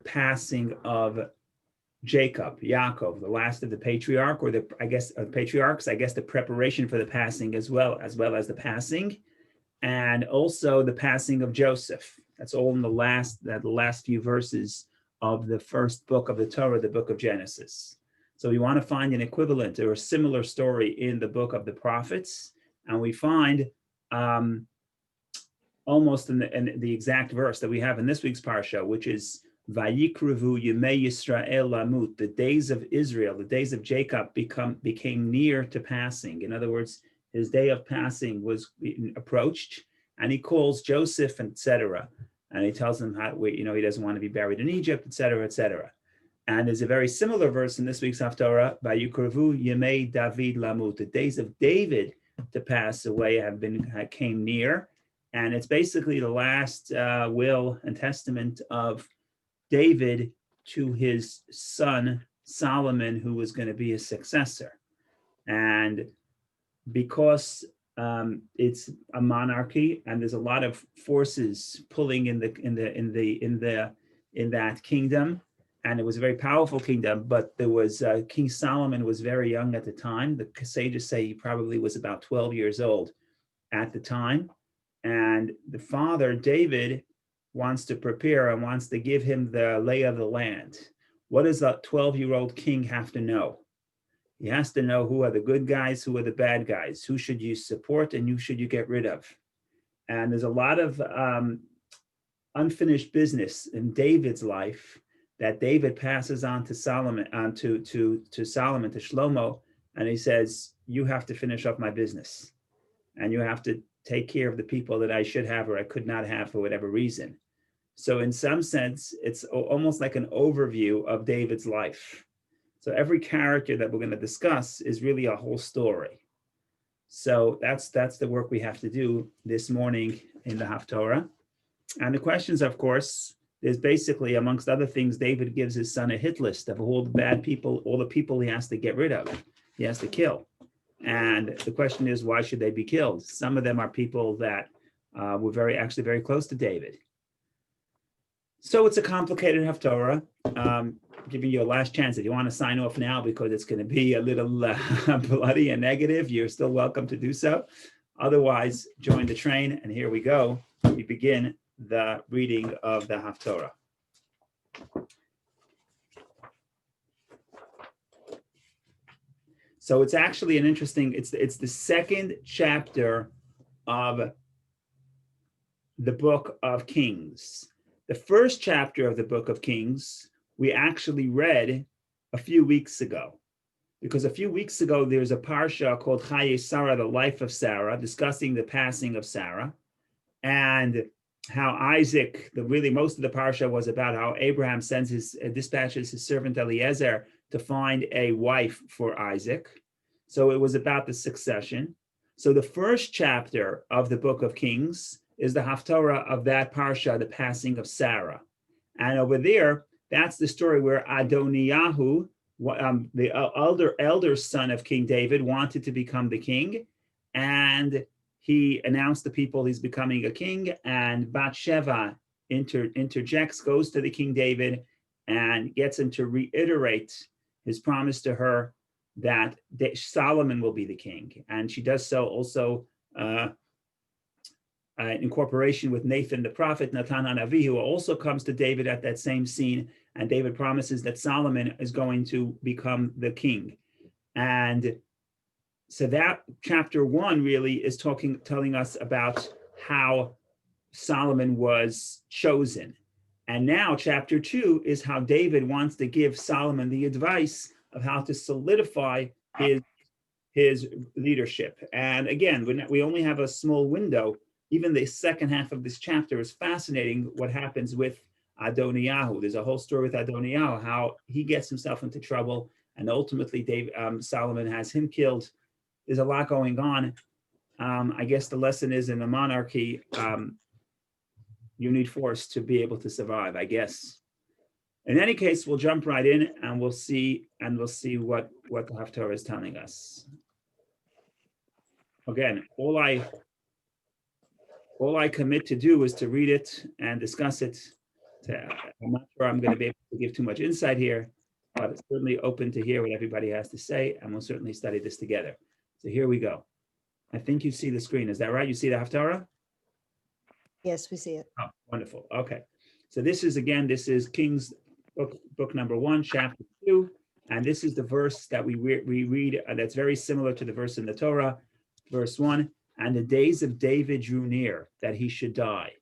passing of Jacob, Yaakov, the last of the patriarchs, the preparation for the passing as well as the passing, and also the passing of Joseph. That's all in the last few verses of the first book of the Torah, the book of Genesis. So we want to find an equivalent or a similar story in the book of the prophets, and we find almost in the exact verse that we have in this week's parsha, which is Vayikruvu Yemei Yisrael Lamut. The days of Israel, the days of Jacob became near to passing. In other words, his day of passing was approached, and he calls Joseph, etc. And he tells him how, he doesn't want to be buried in Egypt, etc., etc. And there's a very similar verse in this week's Haftorah, Vayikruvu Yemei David Lamut. The days of David to pass away came near, and it's basically the last will and testament of David to his son Solomon, who was going to be his successor. And because it's a monarchy and there's a lot of forces pulling in that kingdom, and it was a very powerful kingdom, but there was King Solomon was very young at the time. The sages say he probably was about 12 years old at the time, and the father David wants to prepare and wants to give him the lay of the land. What does a 12-year-old king have to know? He has to know who are the good guys, who are the bad guys, who should you support and who should you get rid of. And there's a lot of unfinished business in David's life that David passes on to Solomon, to Shlomo, and he says, you have to finish up my business, and you have to take care of the people that I should have or I could not have for whatever reason. So in some sense, it's almost like an overview of David's life. So every character that we're going to discuss is really a whole story. So that's the work we have to do this morning in the Haftorah. And the questions, of course, is basically, amongst other things, David gives his son a hit list of all the bad people, all the people he has to get rid of, he has to kill. And the question is, why should they be killed? Some of them are people that were very close to David. So it's a complicated Haftorah. Giving you a last chance. If you want to sign off now because it's going to be a little bloody and negative, you're still welcome to do so. Otherwise, join the train, and here we go. We begin the reading of the Haftorah. So it's actually an interesting, it's the second chapter of the book of Kings. The first chapter of the book of Kings we actually read a few weeks ago, because a few weeks ago there's a parsha called Chaye Sarah, the life of Sarah, discussing the passing of Sarah, and how Isaac, most of the parsha was about how Abraham dispatches his servant Eliezer to find a wife for Isaac. So it was about the succession. So the first chapter of the book of Kings is the Haftorah of that parsha, the passing of Sarah. And over there, that's the story where Adoniyahu, the elder son of King David, wanted to become the king. And he announced to people he's becoming a king. And Bathsheba interjects, goes to the King David, and gets him to reiterate his promise to her that Solomon will be the king. And she does so also in cooperation with Nathan the prophet, Natan Hanavi, who also comes to David at that same scene, and David promises that Solomon is going to become the king. And so that chapter 1 really is telling us about how Solomon was chosen. And now chapter 2 is how David wants to give Solomon the advice of how to solidify his leadership. And again, we only have a small window. Even the second half of this chapter is fascinating, what happens with Adoniyahu. There's a whole story with Adoniyahu, how he gets himself into trouble, and ultimately Solomon has him killed. There's a lot going on. I guess the lesson is, in the monarchy, you need force to be able to survive, I guess. In any case, we'll jump right in, and we'll see what the Haftorah is telling us. Again, all I commit to do is to read it and discuss it. I'm not sure I'm going to be able to give too much insight here, but it's certainly open to hear what everybody has to say, and we'll certainly study this together. So here we go. I think you see the screen. Is that right? You see the Haftorah? Yes, we see it. Oh, wonderful. Okay. So this is Kings book number 1, chapter 2. And this is the verse that we read that's very similar to the verse in the Torah, verse 1. And the days of David drew near that he should die.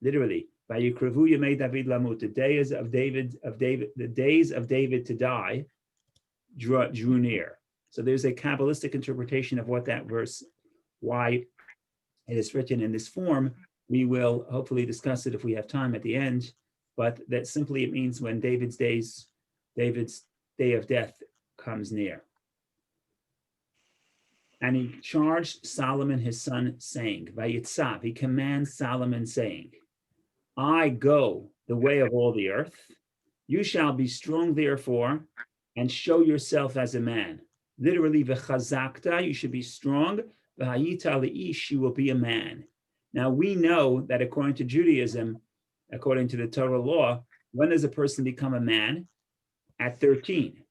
Literally, Vayikrevu Yemei David Lamut, the days of David to die drew near. So there's a Kabbalistic interpretation of what that verse, why it is written in this form. We will hopefully discuss it if we have time at the end, but that simply it means when David's day of death comes near. And he charged Solomon his son, saying, Vayitzav, he commands Solomon, saying, I go the way of all the earth. You shall be strong, therefore, and show yourself as a man. Literally, v'chazakta, you should be strong. V'hayita le'ish, you will be a man. Now, we know that according to Judaism, according to the Torah law, when does a person become a man? At 13.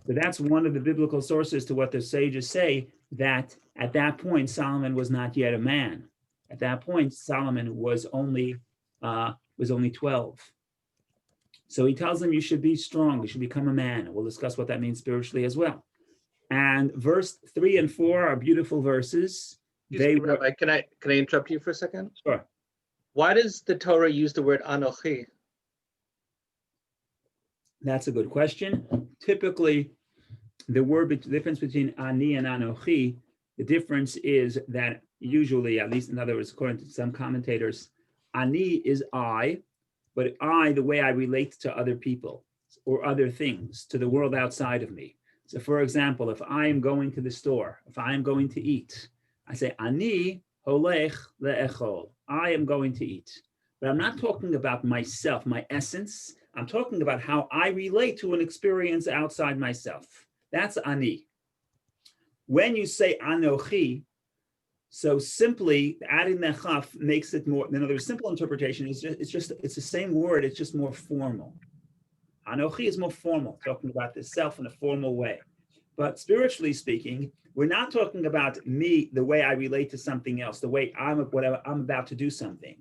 So that's one of the biblical sources to what the sages say, that at that point, Solomon was not yet a man. At that point, Solomon was only 12. So he tells them you should be strong, you should become a man. We'll discuss what that means spiritually as well. And verse 3 and 4 are beautiful verses. Rabbi, can I interrupt you for a second? Sure. Why does the Torah use the word anochi? That's a good question. Typically, the difference between ani and anochi, the difference is that usually, at least in other words, according to some commentators, ani is I, but I, the way I relate to other people or other things, to the world outside of me. So for example, if I am going to the store, if I am going to eat, I say, ani holech le'echol, I am going to eat. But I'm not talking about myself, my essence. I'm talking about how I relate to an experience outside myself. That's ani. When you say anochi, so simply adding the chaf makes it more, another simple interpretation is it's the same word, it's just more formal. Anochi is more formal, talking about the self in a formal way. But spiritually speaking, we're not talking about me, the way I relate to something else, the way I'm about to do something.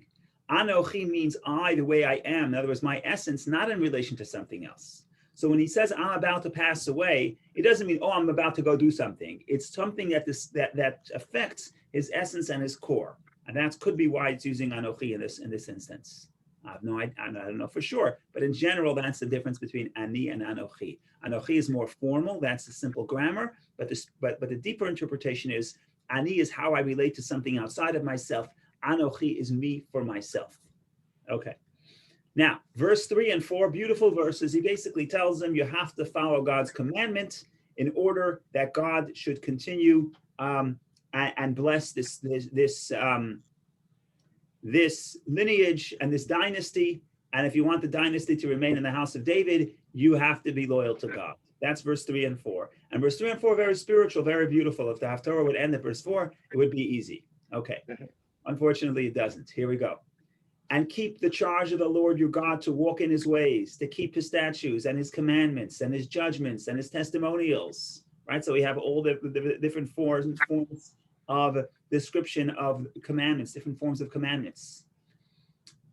Anochi means I, the way I am. In other words, my essence, not in relation to something else. So when he says I'm about to pass away, it doesn't mean, oh, I'm about to go do something. It's something that affects his essence and his core. And that could be why it's using anochi in this instance. I don't know for sure, but in general, that's the difference between ani and anochi. Anochi is more formal, that's the simple grammar, but the deeper interpretation is ani is how I relate to something outside of myself. Anochi is me for myself. Okay. Now, verse 3 and 4, beautiful verses. He basically tells them you have to follow God's commandment in order that God should continue and bless this lineage and this dynasty. And if you want the dynasty to remain in the house of David, you have to be loyal to God. That's verse 3 and 4. And verse 3 and 4 are very spiritual, very beautiful. If the Haftorah would end at verse 4, it would be easy. Okay. Unfortunately, it doesn't. Here we go. And keep the charge of the Lord your God to walk in his ways, to keep his statutes and his commandments and his judgments and his testimonials, right? So we have all the different forms of description of commandments, different forms of commandments.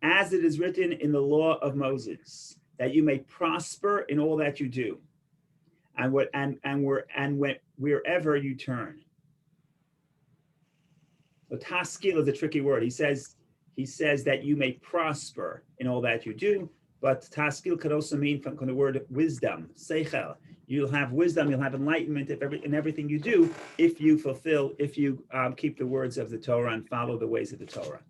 As it is written in the law of Moses, that you may prosper in all that you do, and wherever you turn. So taskil is a tricky word. He says that you may prosper in all that you do, but taskil could also mean from the word wisdom, seichel. You'll have wisdom, you'll have enlightenment in everything you do if you keep the words of the Torah and follow the ways of the Torah.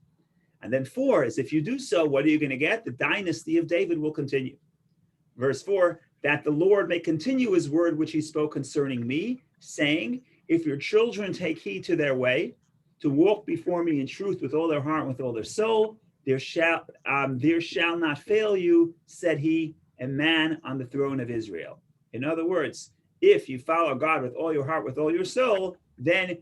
And then 4 is if you do so, what are you going to get? The dynasty of David will continue. Verse 4, that the Lord may continue his word which he spoke concerning me, saying, if your children take heed to their way, to walk before me in truth with all their heart, with all their soul, there shall not fail you, said he, a man on the throne of Israel. In other words, if you follow God with all your heart, with all your soul, then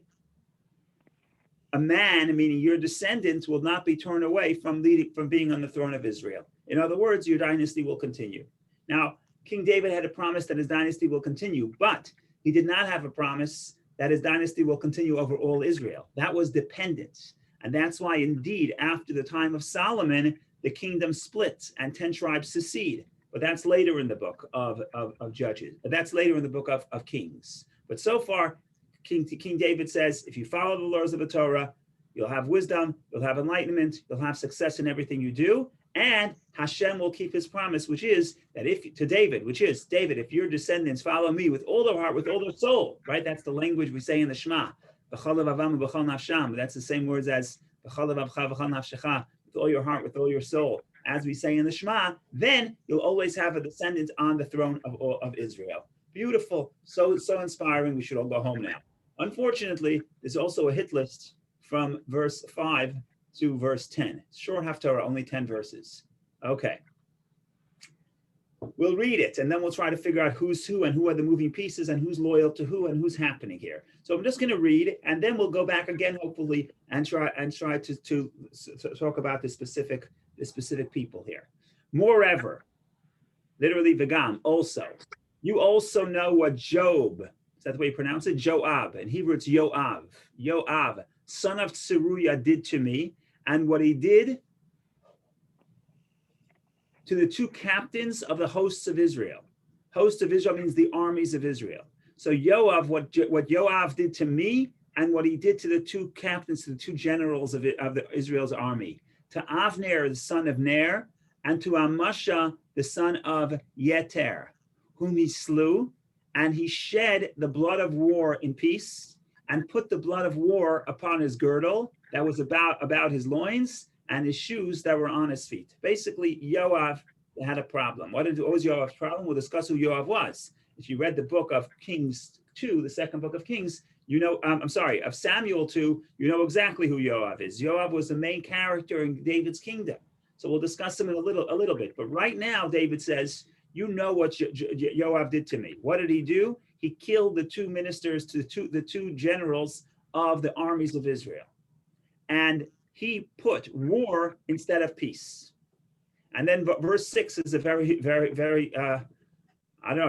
a man, meaning your descendants, will not be turned away from being on the throne of Israel. In other words, your dynasty will continue. Now, King David had a promise that his dynasty will continue, but he did not have a promise that his dynasty will continue over all Israel. That was dependent. And that's why, indeed, after the time of Solomon, the kingdom splits and 10 tribes secede. But that's later in the book of Judges. That's later in the book of Kings. But so far, King David says, if you follow the laws of the Torah, you'll have wisdom, you'll have enlightenment, you'll have success in everything you do. And Hashem will keep his promise, which is that David, if your descendants follow me with all their heart, with all their soul, right? That's the language we say in the Shema. That's the same words as with all your heart, with all your soul, as we say in the Shema. Then you'll always have a descendant on the throne of Israel. Beautiful, so inspiring. We should all go home now. Unfortunately, there's also a hit list from verse 5 to verse 10. Short Haftorah, only 10 verses. Okay. We'll read it, and then we'll try to figure out who's who and who are the moving pieces and who's loyal to who and who's happening here. So I'm just going to read, and then we'll go back again, hopefully, and try to talk about the specific people here. Moreover, literally v'gam, also. You also know what Job, is that the way you pronounce it? Joab. In Hebrew, it's Yoav. Yoav, son of Tzeruiah, did to me, and what he did to the two captains of the hosts of Israel. Host of Israel means the armies of Israel. So Yoav, what Yoav did to me, and what he did to the two captains, to the two generals of Israel's army. To Avner, the son of Ner, and to Amasha, the son of Yeter, whom he slew, and he shed the blood of war in peace, and put the blood of war upon his girdle that was about his loins, and his shoes that were on his feet. Basically, Yoav had a problem. What was Yoav's problem? We'll discuss who Yoav was. If you read the book of Kings 2, the second book of Kings, of Samuel 2, you know exactly who Yoav is. Yoav was the main character in David's kingdom. So we'll discuss him in a little bit. But right now, David says, you know what Yoav did to me. What did he do? He killed the two ministers, the two generals of the armies of Israel. And he put war instead of peace. And then verse 6 is a very, very, very,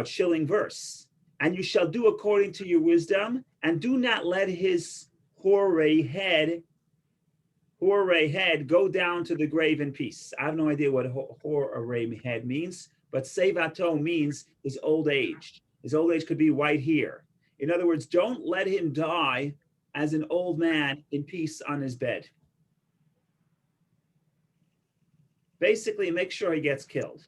chilling verse. And you shall do according to your wisdom, and do not let his hoary head go down to the grave in peace. I have no idea what hoary head means, but sevato means his old age. His old age could be white hair. In other words, don't let him die as an old man in peace on his bed. Basically, make sure he gets killed.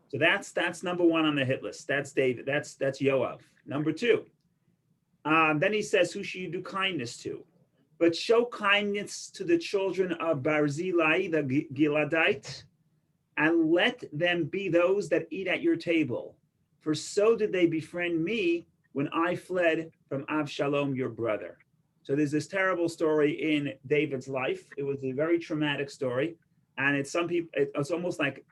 So that's number one on the hit list. That's David. That's Yoav. Number two. Then he says, who should you do kindness to? But show kindness to the children of Barzillai, the Giladite, and let them be those that eat at your table. For so did they befriend me when I fled from Avshalom, your brother. So there's this terrible story in David's life. It was a very traumatic story. And it's almost like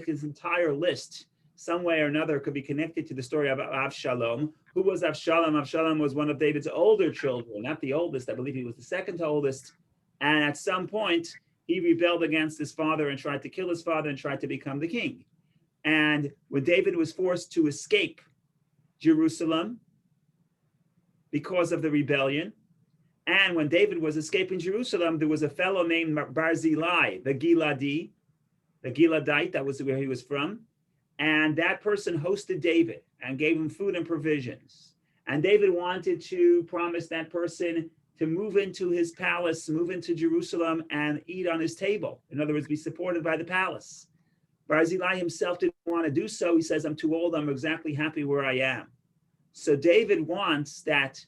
his entire list, some way or another, could be connected to the story of Avshalom. Who was Avshalom? Avshalom was one of David's older children, not the oldest. I believe he was the second oldest. And at some point, he rebelled against his father and tried to kill his father and tried to become the king. And when David was forced to escape Jerusalem because of the rebellion, and when David was escaping Jerusalem, there was a fellow named Barzillai, the Giladite, that was where he was from. And that person hosted David and gave him food and provisions. And David wanted to promise that person to move into his palace, move into Jerusalem and eat on his table. In other words, be supported by the palace. Barzillai himself didn't want to do so. He says, I'm too old. I'm exactly happy where I am. So David wants that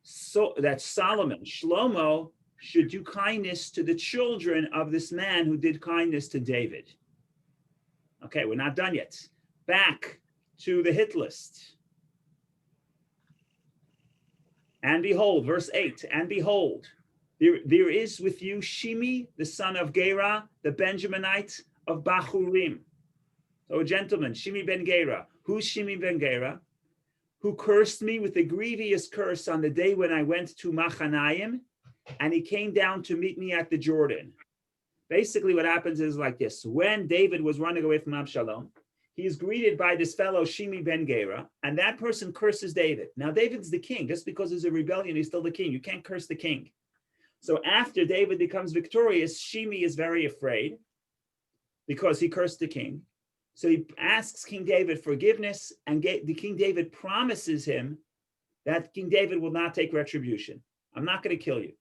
Solomon, Shlomo, should do kindness to the children of this man who did kindness to David. Okay, we're not done yet. Back to the hit list. And behold, verse 8, and behold, there is with you Shimi, the son of Gera, the Benjaminite of Bahurim. So a gentleman, Shimi ben Gera. Who's Shimi ben Gera? Who cursed me with a grievous curse on the day when I went to Machanaim, and he came down to meet me at the Jordan. Basically, what happens is like this. When David was running away from Absalom, he's greeted by this fellow Shimi ben Gera, and that person curses David. Now, David's the king. Just because there's a rebellion, he's still the king. You can't curse the king. So after David becomes victorious, Shimi is very afraid because he cursed the king. So he asks King David forgiveness, and the King David promises him that King David will not take retribution. I'm not going to kill you.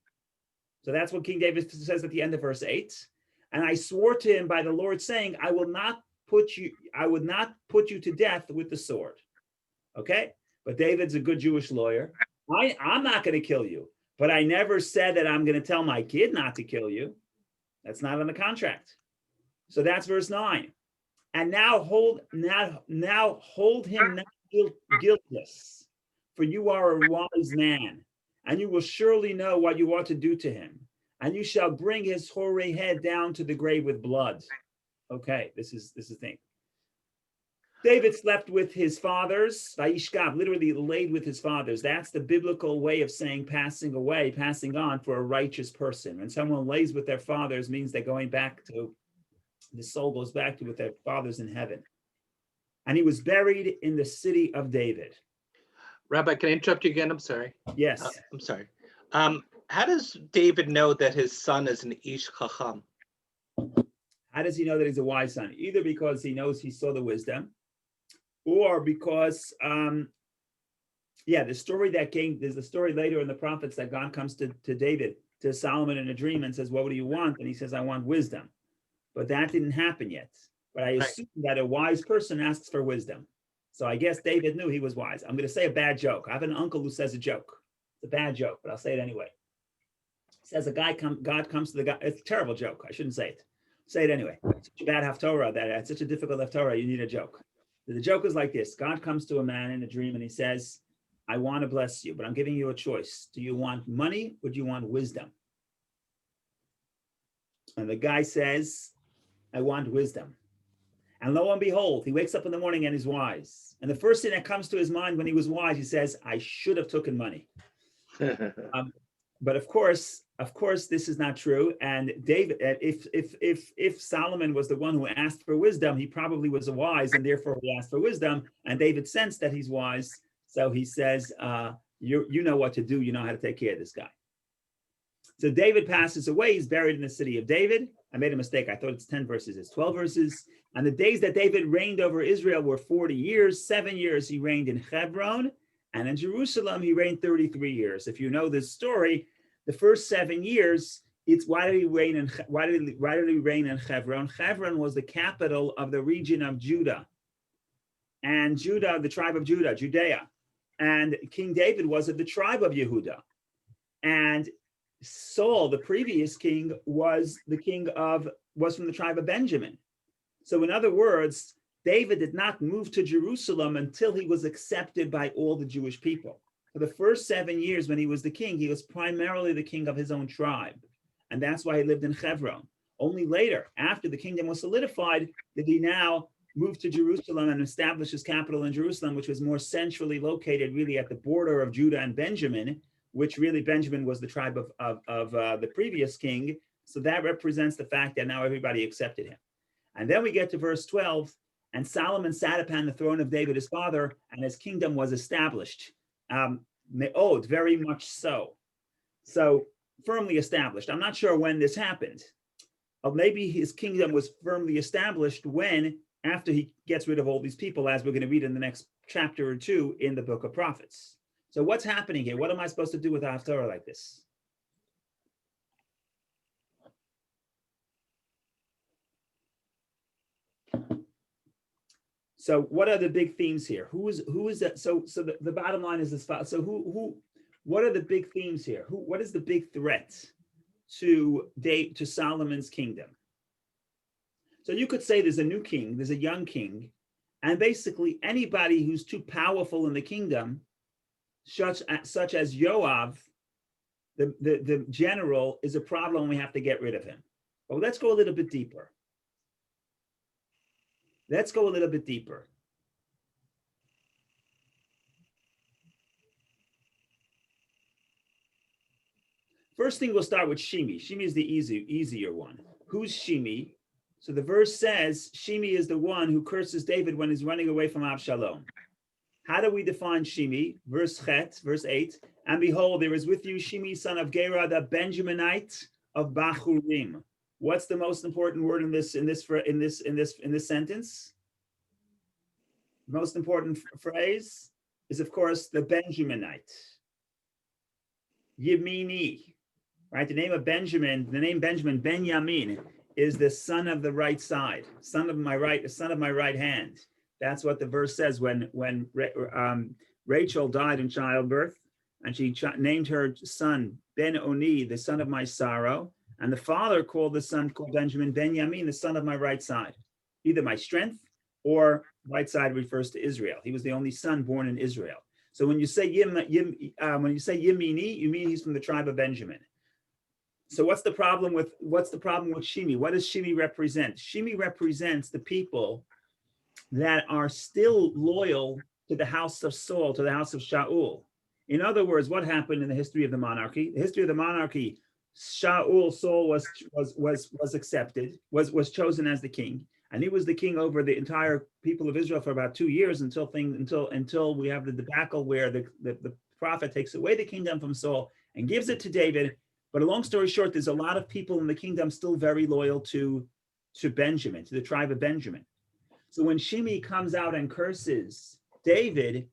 So that's what King David says at the end of verse 8. And I swore to him by the Lord, saying, I would not put you to death with the sword. Okay? But David's a good Jewish lawyer. I'm not going to kill you, but I never said that I'm going to tell my kid not to kill you. That's not in the contract. So that's verse 9. And now hold him not guiltless, for you are a wise man, and you will surely know what you ought to do to him. And you shall bring his hoary head down to the grave with blood. Okay, this is the thing. David slept with his fathers, Vayishkav, literally laid with his fathers. That's the biblical way of saying passing away, passing on for a righteous person. When someone lays with their fathers, means they're going back to, the soul goes back to with their fathers in heaven. And he was buried in the city of David. Rabbi, can I interrupt you again? I'm sorry. Yes. I'm sorry. How does David know that his son is an Ish Chacham? How does he know that he's a wise son? Either because he knows he saw the wisdom, or because, the story that came, there's a story later in the prophets that God comes to David, to Solomon in a dream and says, what do you want? And he says, I want wisdom. But that didn't happen yet. But I assume that a wise person asks for wisdom. So I guess David knew he was wise. I'm going to say a bad joke. I have an uncle who says a joke. It's a bad joke, but I'll say it anyway. It says God comes to the guy. It's a terrible joke. I shouldn't say it. Say it anyway. It's such a bad Haftorah that it's such a difficult Haftorah. You need a joke. The joke is like this. God comes to a man in a dream and he says, I want to bless you, but I'm giving you a choice. Do you want money or do you want wisdom? And the guy says, I want wisdom. And lo and behold, he wakes up in the morning and he's wise. And the first thing that comes to his mind when he was wise, he says, I should have taken money. But of course, this is not true. And David, if Solomon was the one who asked for wisdom, he probably was wise, and therefore he asked for wisdom. And David sensed that he's wise, so he says, "You know what to do. You know how to take care of this guy." So David passes away. He's buried in the city of David. I made a mistake. I thought it's 10 verses. It's 12 verses. And the days that David reigned over Israel were 40 years. 7 years he reigned in Hebron. And in Jerusalem, he reigned 33 years. If you know this story, the first 7 years, it's why did he reign in Hebron? Hebron was the capital of the region of Judah. And Judah, the tribe of Judah, Judea. And King David was of the tribe of Yehuda. And Saul, the previous king, was from the tribe of Benjamin. So in other words, David did not move to Jerusalem until he was accepted by all the Jewish people. For the first 7 years when he was the king, he was primarily the king of his own tribe. And that's why he lived in Hebron. Only later, after the kingdom was solidified, did he now move to Jerusalem and establish his capital in Jerusalem, which was more centrally located really at the border of Judah and Benjamin, which really Benjamin was the tribe of the previous king. So that represents the fact that now everybody accepted him. And then we get to verse 12, and Solomon sat upon the throne of David, his father, and his kingdom was established. Me'od, very much so. So firmly established. I'm not sure when this happened. Maybe his kingdom was firmly established when, after he gets rid of all these people, as we're going to read in the next chapter or two in the book of prophets. So what's happening here? What am I supposed to do with a Haftorah like this? So what are the big themes here? Who is that? So the bottom line is this. So what are the big themes here? What is the big threat to Solomon's kingdom? So you could say there's a new king, there's a young king, and basically anybody who's too powerful in the kingdom, such as Yoav, the general, is a problem. We have to get rid of him. But let's go a little bit deeper. First thing, we'll start with Shimi. Shimi is the easier one. Who's Shimi? So the verse says Shimi is the one who curses David when he's running away from Absalom. How do we define Shimi? Verse 8. And behold, there is with you Shimi, son of Gera, the Benjaminite of Bachurim. What's the most important word in this sentence? The most important phrase is, of course, the Benjaminite. Yemini, right? The name Benjamin, Benjamin, is the son of the right side, son of my right hand. That's what the verse says when Rachel died in childbirth, and she named her son Ben-Oni, the son of my sorrow, and the father called the son called Benjamin Benjamin, the son of my right side, either my strength or right side refers to Israel. He was the only son born in Israel. So when you say Yemini, you mean he's from the tribe of Benjamin. So what's the problem with Shimi? What does Shimi represent? Shimi represents the people that are still loyal to the house of Saul, to the house of Shaul. In other words, what happened in the history of the monarchy? The history of the monarchy, Saul was accepted, was chosen as the king, and he was the king over the entire people of Israel for about 2 years until we have the debacle where the prophet takes away the kingdom from Saul and gives it to David. But a long story short, there's a lot of people in the kingdom still very loyal to Benjamin, to the tribe of Benjamin. So when Shimi comes out and curses David,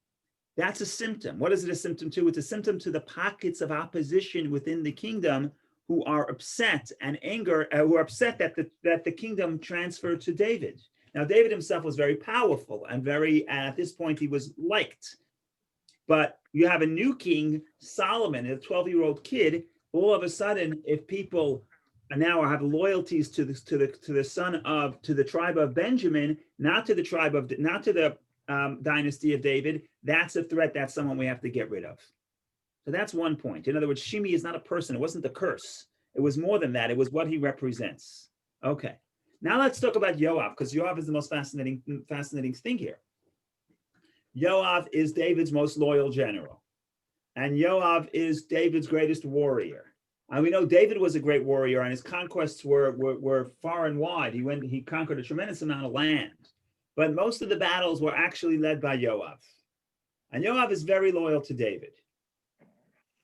that's a symptom. What is it a symptom to? It's a symptom to the pockets of opposition within the kingdom who are upset and who are upset that the kingdom transferred to David. Now, David himself was very powerful and at this point, he was liked. But you have a new king, Solomon, a 12-year-old kid. All of a sudden, if people now have loyalties to the tribe of Benjamin, not to the dynasty of David, that's a threat. That's someone we have to get rid of. So that's one point. In other words, Shimi is not a person. It wasn't the curse. It was more than that. It was what he represents. Okay. Now let's talk about Yoav, because Yoav is the most fascinating thing here. Yoav is David's most loyal general, and Yoav is David's greatest warrior. And we know David was a great warrior, and his conquests were far and wide. He conquered a tremendous amount of land, but most of the battles were actually led by Yoav. And Yoav is very loyal to David.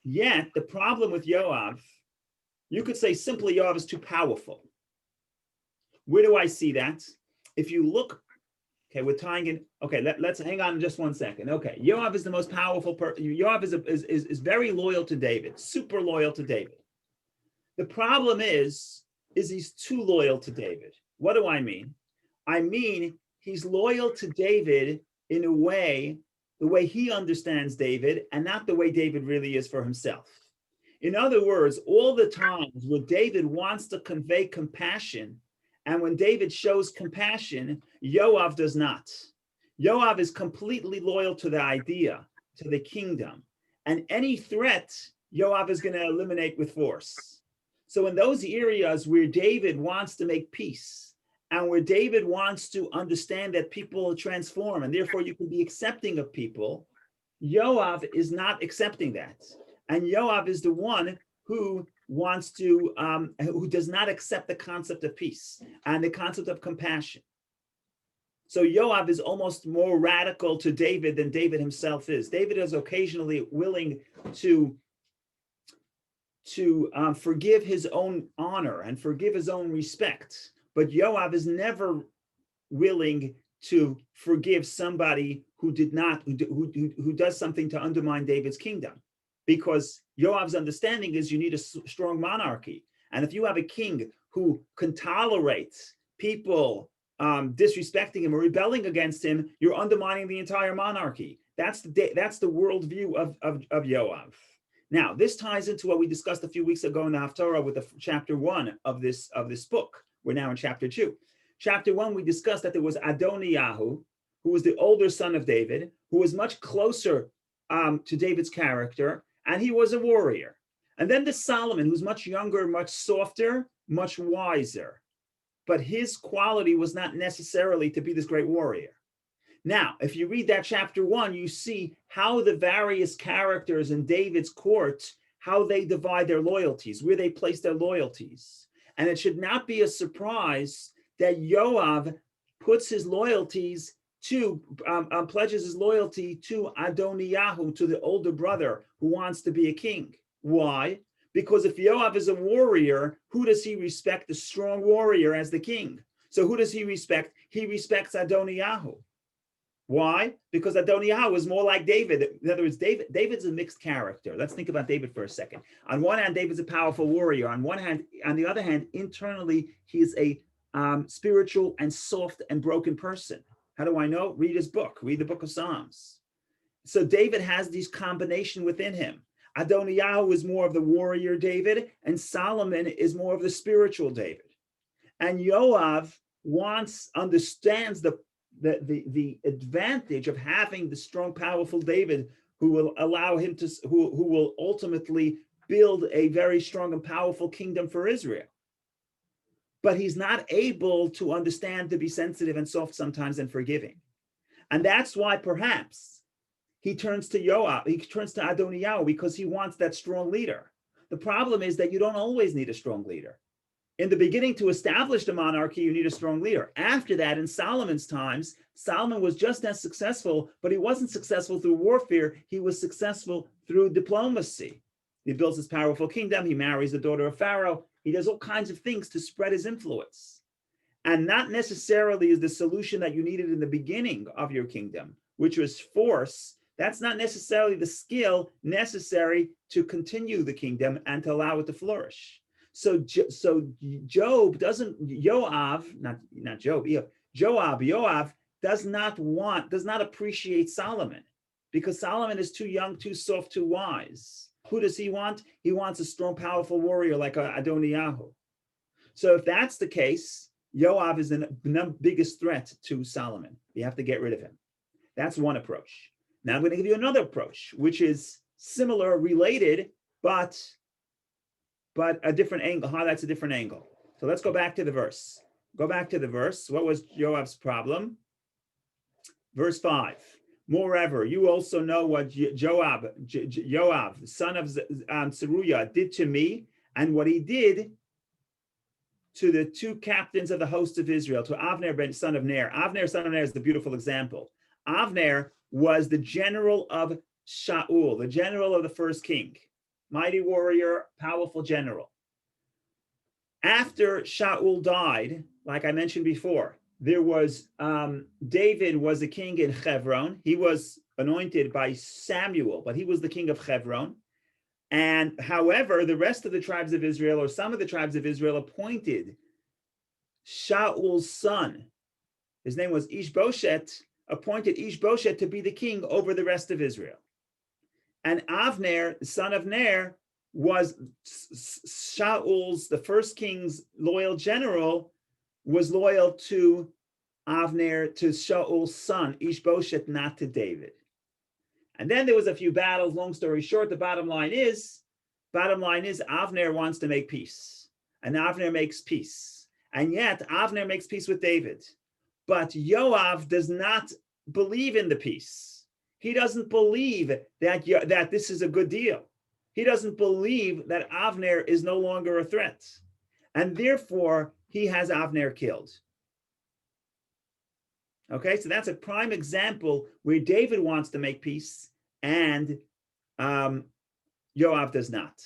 Yet the problem with Yoav, you could say simply Yoav is too powerful. Where do I see that? If you look, okay, we're tying in. Okay, let's hang on just 1 second. Okay, Yoav is the most powerful person. Yoav is very loyal to David, super loyal to David. The problem is he's too loyal to David. What do I mean? I mean, he's loyal to David in a way, the way he understands David, and not the way David really is for himself. In other words, all the times where David wants to convey compassion, and when David shows compassion, Yoav does not. Yoav is completely loyal to the idea, to the kingdom, and any threat, Yoav is going to eliminate with force. So in those areas where David wants to make peace, and where David wants to understand that people transform, and therefore you can be accepting of people, Yoav is not accepting that. And Yoav is the one who who does not accept the concept of peace and the concept of compassion. So Yoav is almost more radical to David than David himself is. David is occasionally willing to forgive his own honor and forgive his own respect. But Yoav is never willing to forgive somebody who does something to undermine David's kingdom. Because Yoav's understanding is you need a strong monarchy. And if you have a king who can tolerate people disrespecting him or rebelling against him, you're undermining the entire monarchy. That's the worldview of Yoav. Now, this ties into what we discussed a few weeks ago in the Haftorah with chapter 1 of this book. We're now in chapter 2. Chapter 1, we discussed that there was Adoniyahu, who was the older son of David, who was much closer to David's character, and he was a warrior. And then there's Solomon, who's much younger, much softer, much wiser. But his quality was not necessarily to be this great warrior. Now, if you read that chapter 1, you see how the various characters in David's court, how they divide their loyalties, where they place their loyalties. And it should not be a surprise that Yoav puts his loyalties to, pledges his loyalty to Adoniyahu, to the older brother who wants to be a king. Why? Because if Yoav is a warrior, who does he respect? The strong warrior as the king. So who does he respect? He respects Adoniyahu. Why? Because Adoniyahu is more like David. In other words, David's a mixed character. Let's think about David for a second. On one hand, David's a powerful warrior. On the other hand, internally, he is a spiritual and soft and broken person. How do I know? Read his book. Read the book of Psalms. So David has these combination within him. Adoniyahu is more of the warrior David, and Solomon is more of the spiritual David. And Yoav understands the advantage of having the strong, powerful David, who will allow him to, who will ultimately build a very strong and powerful kingdom for Israel. But he's not able to understand, to be sensitive and soft sometimes and forgiving. And that's why perhaps he turns to Yoav, he turns to Adoniyahu, because he wants that strong leader. The problem is that you don't always need a strong leader. In the beginning, to establish the monarchy, you need a strong leader. After that, in Solomon's times, Solomon was just as successful, but he wasn't successful through warfare. He was successful through diplomacy. He builds his powerful kingdom. He marries the daughter of Pharaoh. He does all kinds of things to spread his influence. And not necessarily is the solution that you needed in the beginning of your kingdom, which was force. That's not necessarily the skill necessary to continue the kingdom and to allow it to flourish. So Joab does not appreciate Solomon, because Solomon is too young, too soft, too wise. Who does he want? He wants a strong, powerful warrior like Adoniyahu. So if that's the case, Yoav is the biggest threat to Solomon. You have to get rid of him. That's one approach. Now I'm going to give you another approach, which is similar, related, but a different angle. Highlights a different angle. So let's go back to the verse. Go back to the verse. What was Yoav's problem? Verse 5. Moreover, you also know what Yoav, the son of Zeruiah, did to me, and what he did to the two captains of the host of Israel, to Avner, son of Ner. Avner, son of Ner, is the beautiful example. Avner was the general of Shaul, the general of the first king. Mighty warrior, powerful general. After Shaul died, like I mentioned before, there was David was the king in Hebron. He was anointed by Samuel, but he was the king of Hebron. And however, the rest of the tribes of Israel, or some of the tribes of Israel, appointed Shaul's son. His name was Ishbosheth, appointed Ishbosheth to be the king over the rest of Israel. And Avner, son of Ner, was Shaul's, the first king's loyal general, was loyal to Avner, to Shaul's son, Ishbosheth, not to David. And then there was a few battles. Long story short, the bottom line is Avner wants to make peace. And Avner makes peace. And yet Avner makes peace with David. But Yoav does not believe in the peace. He doesn't believe that this is a good deal. He doesn't believe that Avner is no longer a threat. And therefore, he has Avner killed. Okay, so that's a prime example where David wants to make peace and Yoav does not.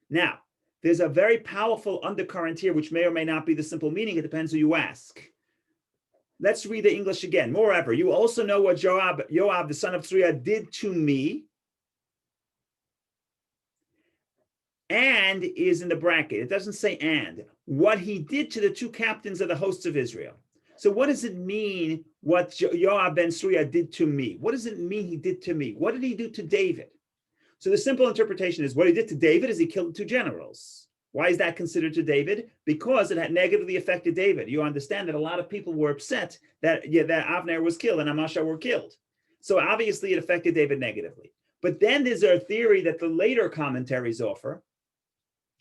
Now, there's a very powerful undercurrent here, which may or may not be the simple meaning. It depends who you ask. Let's read the English again. Moreover, you also know what Yoav, the son of Zeruiah, did to me, and is in the bracket. It doesn't say and. What he did to the two captains of the hosts of Israel. So what does it mean what Yoav ben Zeruiah did to me? What does it mean he did to me? What did he do to David? So the simple interpretation is what he did to David is he killed two generals. Why is that considered to David? Because it had negatively affected David. You understand that a lot of people were upset that Avner was killed and Amasa were killed. So obviously it affected David negatively. But then there's a theory that the later commentaries offer.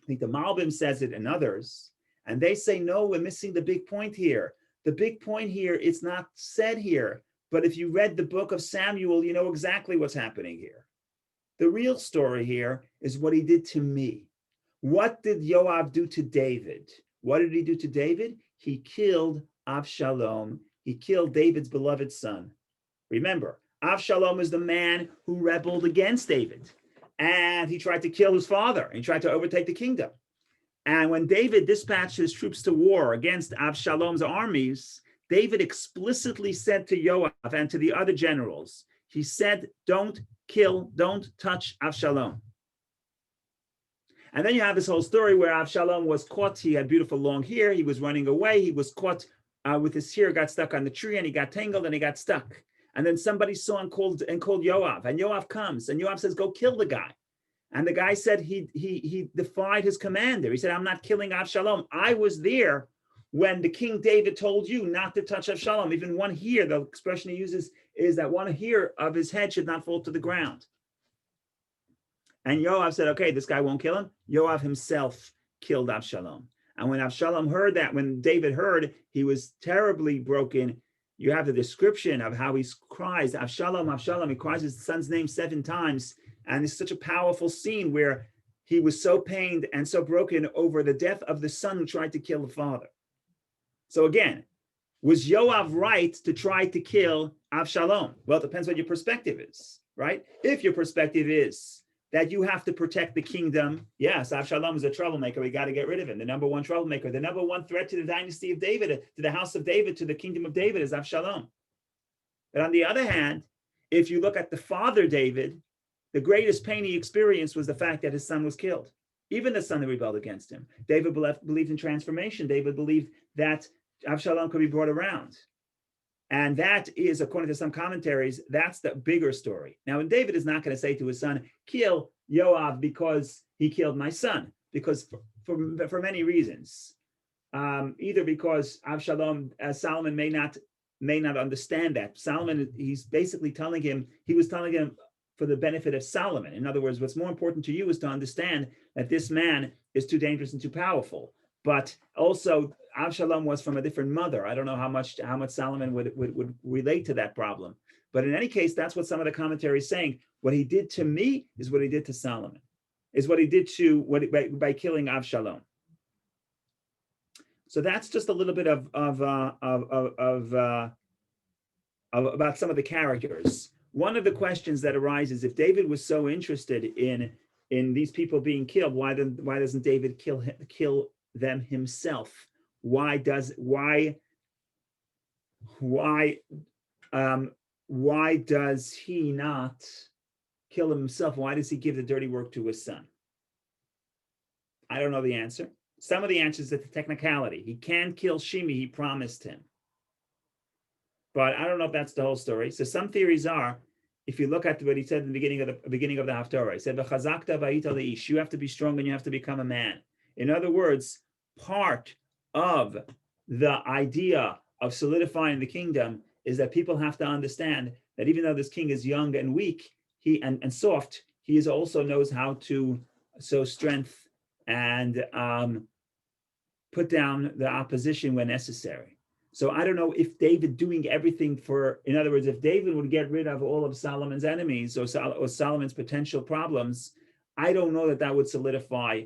I think the Malbim says it and others, and they say, no, we're missing the big point here. The big point here, it's not said here, but if you read the book of Samuel, you know exactly what's happening here. The real story here is what he did to me. What did Yoav do to David? What did he do to David? He killed Avshalom. He killed David's beloved son. Remember, Avshalom is the man who rebelled against David. And he tried to kill his father. And he tried to overtake the kingdom. And when David dispatched his troops to war against Avshalom's armies, David explicitly said to Yoav and to the other generals, he said, don't kill, don't touch Avshalom. And then you have this whole story where Avshalom was caught. He had beautiful long hair. He was running away. He was caught with his hair, got stuck on the tree, and he got tangled and he got stuck. And then somebody saw and called Yoav. And Yoav comes and Yoav says, go kill the guy. And the guy said he defied his commander. He said, I'm not killing Avshalom. I was there when the King David told you not to touch Avshalom. Even one hair, the expression he uses is that one hair of his head should not fall to the ground. And Yoav said, okay, this guy won't kill him. Yoav himself killed Avshalom. And when Avshalom heard that, when David heard, he was terribly broken. You have the description of how he cries, Avshalom, Avshalom. He cries his son's name 7 times. And it's such a powerful scene where he was so pained and so broken over the death of the son who tried to kill the father. So again, was Yoav right to try to kill Avshalom? Well, it depends what your perspective is, right? If your perspective is that you have to protect the kingdom, yes, Avshalom is a troublemaker. We got to get rid of him. The number one troublemaker, the number one threat to the dynasty of David, to the house of David, to the kingdom of David is Avshalom. But on the other hand, if you look at the father David, the greatest pain he experienced was the fact that his son was killed, even the son who rebelled against him. David believed in transformation. David believed that Avshalom could be brought around. And that is, according to some commentaries, that's the bigger story. Now, and David is not going to say to his son, kill Yoav because he killed my son, because for many reasons. Either because Avshalom, Solomon may not understand that. Solomon, he's basically telling him for the benefit of Solomon. In other words, what's more important to you is to understand that this man is too dangerous and too powerful. But also, Avshalom was from a different mother. I don't know how much Solomon would relate to that problem. But in any case, that's what some of the commentaries saying. What he did to me is what he did to Solomon, is what he did by killing Avshalom. So that's just a little bit of about some of the characters. One of the questions that arises, if David was so interested in these people being killed, why doesn't David kill them himself? Why does he not kill himself? Why does he give the dirty work to his son? I don't know the answer. Some of the answers are the technicality. He can kill Shimi, he promised him. But I don't know if that's the whole story. So some theories are, if you look at what he said in the beginning of the Haftorah, he said, "V'chazakta v'ayita leish." You have to be strong and you have to become a man. In other words, part of the idea of solidifying the kingdom is that people have to understand that even though this king is young and weak, and soft, he also knows how to sow strength and put down the opposition when necessary. So I don't know if David doing everything in other words, if David would get rid of all of Solomon's enemies or Solomon's potential problems, I don't know that would solidify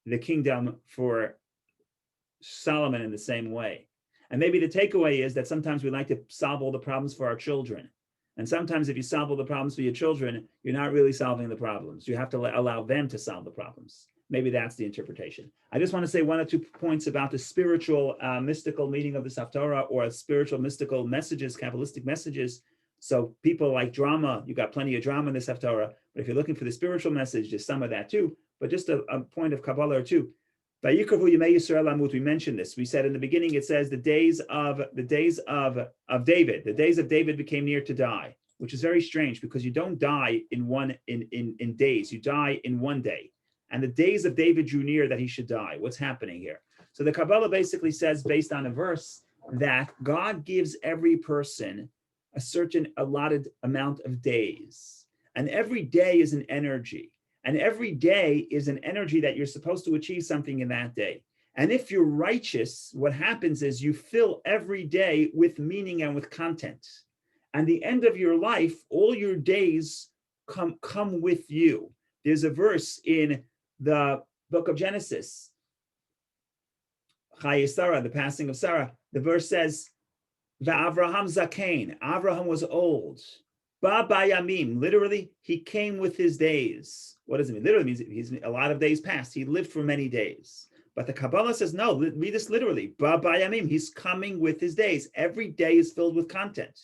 the kingdom for Solomon in the same way. And maybe the takeaway is that sometimes we like to solve all the problems for our children. And sometimes if you solve all the problems for your children, you're not really solving the problems. You have to allow them to solve the problems. Maybe that's the interpretation. I just want to say 1 or 2 points about the spiritual, mystical meaning of the Haftorah, or spiritual, mystical messages, Kabbalistic messages. So people like drama, you got plenty of drama in this Haftorah, but if you're looking for the spiritual message, there's some of that too. But just a point of Kabbalah or two. Vayikavu Yemei Yisrael Amut. We mentioned this. We said in the beginning, it says the days of David. The days of David became near to die, which is very strange because you don't die in days. You die in one day. And the days of David drew near that he should die. What's happening here? So the Kabbalah basically says, based on a verse, that God gives every person a certain allotted amount of days. And every day is an energy. And every day is an energy that you're supposed to achieve something in that day. And if you're righteous, what happens is you fill every day with meaning and with content. And the end of your life, all your days come with you. There's a verse in the book of Genesis, Chaye Sarah, the passing of Sarah, the verse says, Va'avraham zakein, Avraham was old. Ba bayamim, literally, he came with his days. What does it mean? Literally means he's a lot of days passed. He lived for many days. But the Kabbalah says, no, read this literally. Ba bayamim, he's coming with his days. Every day is filled with content.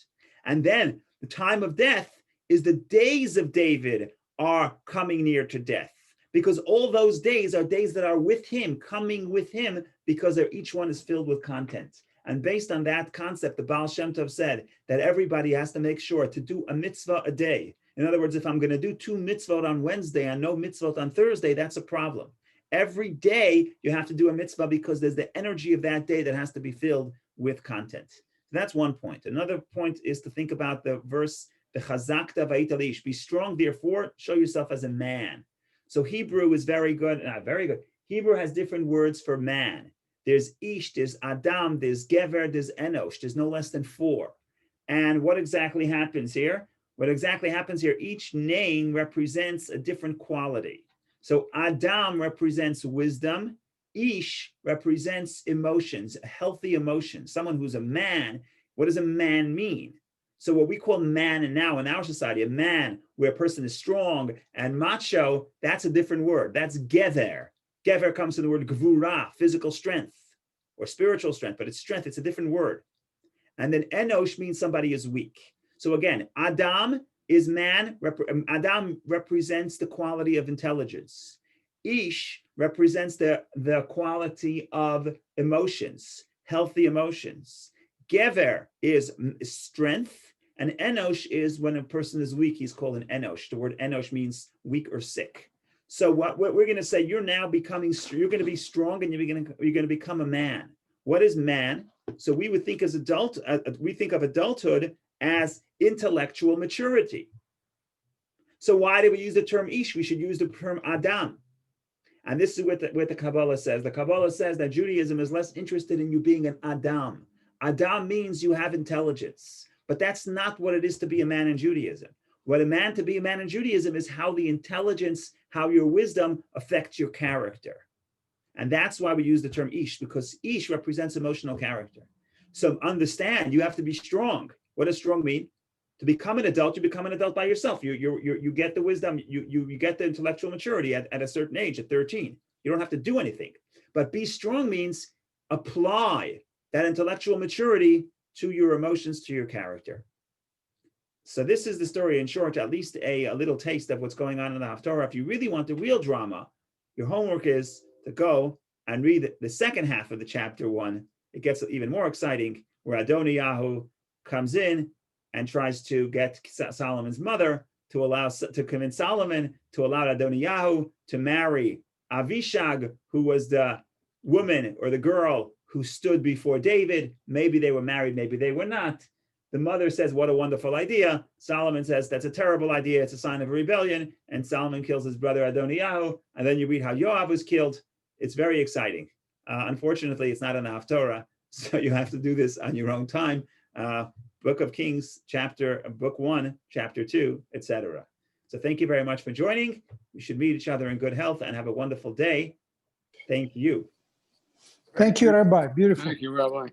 And then the time of death is the days of David are coming near to death. Because all those days are days that are with him, coming with him, because each one is filled with content. And based on that concept, the Baal Shem Tov said that everybody has to make sure to do a mitzvah a day. In other words, if I'm going to do 2 mitzvot on Wednesday and no mitzvot on Thursday, that's a problem. Every day you have to do a mitzvah because there's the energy of that day that has to be filled with content. That's one point. Another point is to think about the verse, the chazakta va'italish, be strong, therefore show yourself as a man. So Hebrew is very good, very good. Hebrew has different words for man. There's ish, there's adam, there's gever, there's enosh. There's no less than 4. And what exactly happens here? What exactly happens here? Each name represents a different quality. So Adam represents wisdom. Ish represents emotions, healthy emotions. Someone who's a man. What does a man mean? So what we call man now in our society, a man where a person is strong and macho, that's a different word. That's gever. Gever comes from the word gvura, physical strength or spiritual strength, but it's strength, it's a different word. And then enosh means somebody is weak. So again, Adam is man. Adam represents the quality of intelligence. Ish represents the quality of emotions, healthy emotions. Gever is strength, and enosh is when a person is weak, he's called an enosh. The word enosh means weak or sick. So what we're going to say, you're now becoming, you're going to be strong and you're going to become a man. What is man? So we would think we think of adulthood as intellectual maturity. So why do we use the term ish? We should use the term adam. And this is what the Kabbalah says. The Kabbalah says that Judaism is less interested in you being an adam. Adam means you have intelligence, but that's not what it is to be a man in Judaism. To be a man in Judaism is how the intelligence, how your wisdom affects your character. And that's why we use the term ish, because ish represents emotional character. So understand, you have to be strong. What does strong mean? To become an adult, you become an adult by yourself. You get the wisdom, you get the intellectual maturity at a certain age, at 13. You don't have to do anything. But be strong means apply that intellectual maturity to your emotions, to your character. So this is the story in short, at least a little taste of what's going on in the Haftorah. If you really want the real drama, your homework is to go and read the second half of the chapter 1. It gets even more exciting, where Adoniyahu comes in and tries to get Solomon's mother to convince Solomon to allow Adoniyahu to marry Avishag, who was the woman or the girl who stood before David. Maybe they were married, maybe they were not. The mother says, what a wonderful idea. Solomon says, that's a terrible idea. It's a sign of a rebellion. And Solomon kills his brother Adoniyahu. And then you read how Yoav was killed. It's very exciting. Unfortunately, it's not in the Haftorah, so you have to do this on your own time. Book of Kings, book 1, chapter 2, etc. So thank you very much for joining. We should meet each other in good health and have a wonderful day. Thank you. Thank you, Rabbi. Beautiful. Thank you, Rabbi.